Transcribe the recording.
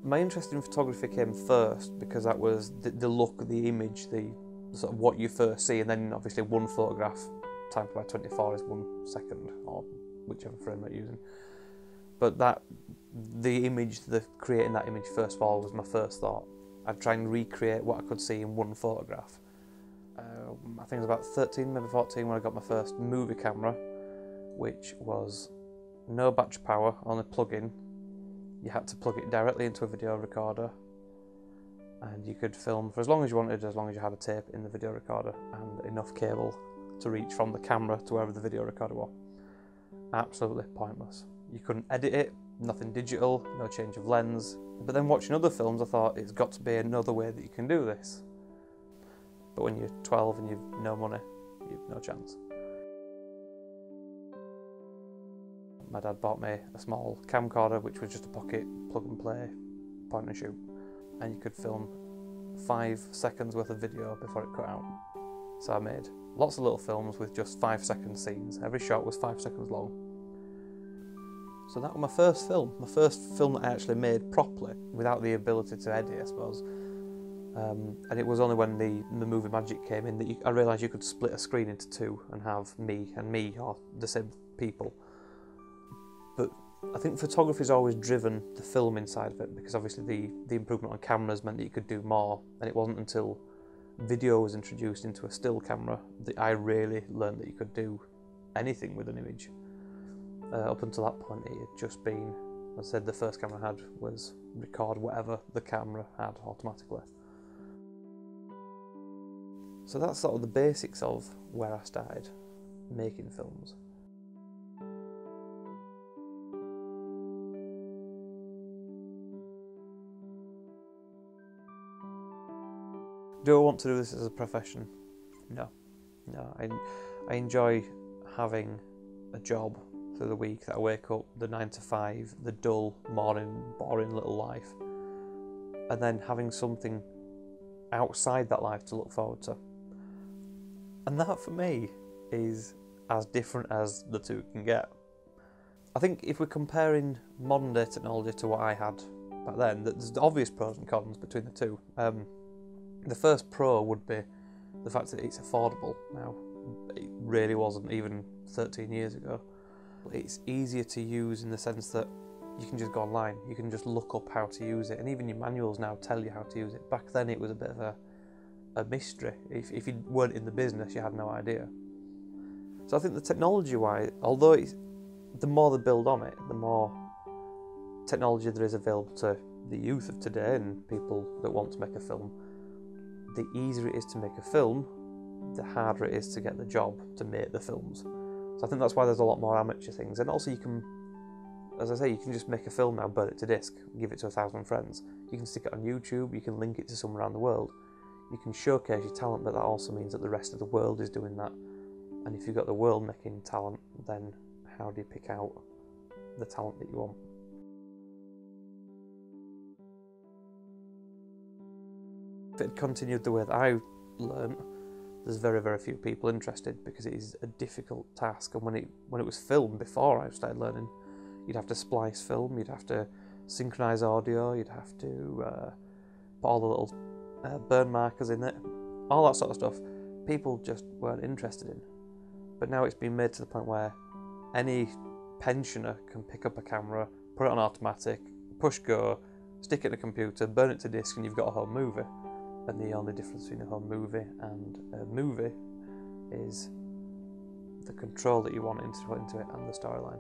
My interest in photography came first because that was the look, the image, the sort of what you first see, and then obviously one photograph times by 24 is 1 second, or whichever frame you're using. But the image, creating that image first of all was my first thought. I'd try and recreate what I could see in one photograph. I think I was about 13, maybe 14 when I got my first movie camera, which was no battery power, only plug-in. You had to plug it directly into a video recorder, and you could film for as long as you wanted, as long as you had a tape in the video recorder and enough cable to reach from the camera to wherever the video recorder was. Absolutely pointless. You couldn't edit it, nothing digital, no change of lens. But then watching other films, I thought it's got to be another way that you can do this. But when you're 12 and you've no money, you've no chance. My dad bought me a small camcorder, which was just a pocket plug and play point and shoot, and you could film 5 seconds worth of video before it cut out. So I made lots of little films with just 5-second scenes. Every shot was 5 seconds long. So that was my first film that I actually made properly, without the ability to edit, I suppose. And it was only when the movie magic came in that I realised you could split a screen into two and have me and me, or the same people. But I think photography's always driven the film inside of it, because obviously the improvement on cameras meant that you could do more, and it wasn't until video was introduced into a still camera that I really learned that you could do anything with an image. Up until that point it had just been, as I said, the first camera I had was record whatever the camera had automatically. So that's sort of the basics of where I started making films. Do I want to do this as a profession? No. I enjoy having a job through the week that I wake up, the 9 to 5, the dull morning, boring little life, and then having something outside that life to look forward to. And that for me is as different as the two can get. I think if we're comparing modern day technology to what I had back then, there's obvious pros and cons between the two. The first pro would be the fact that it's affordable now. It really wasn't even 13 years ago. It's easier to use in the sense that you can just go online, you can just look up how to use it, and even your manuals now tell you how to use it. Back then it was a bit of a mystery. If you weren't in the business, you had no idea. So I think the technology-wise, although the more they build on it, the more technology there is available to the youth of today and people that want to make a film, the easier it is to make a film, the harder it is to get the job to make the films. So I think that's why there's a lot more amateur things. And also you can, as I say, you can just make a film now, burn it to disc, give it to 1,000 friends. You can stick it on YouTube, you can link it to somewhere around the world. You can showcase your talent, but that also means that the rest of the world is doing that. And if you've got the world making talent, then how do you pick out the talent that you want? If it had continued the way that I learnt, there's very, very few people interested, because it is a difficult task. And when it was filmed before I started learning, you'd have to splice film, you'd have to synchronise audio, you'd have to put all the little burn markers in it, all that sort of stuff. People just weren't interested in. But now it's been made to the point where any pensioner can pick up a camera, put it on automatic, push go, stick it in a computer, burn it to disc, and you've got a home movie. And the only difference between a home movie and a movie is the control that you want into it and the storyline.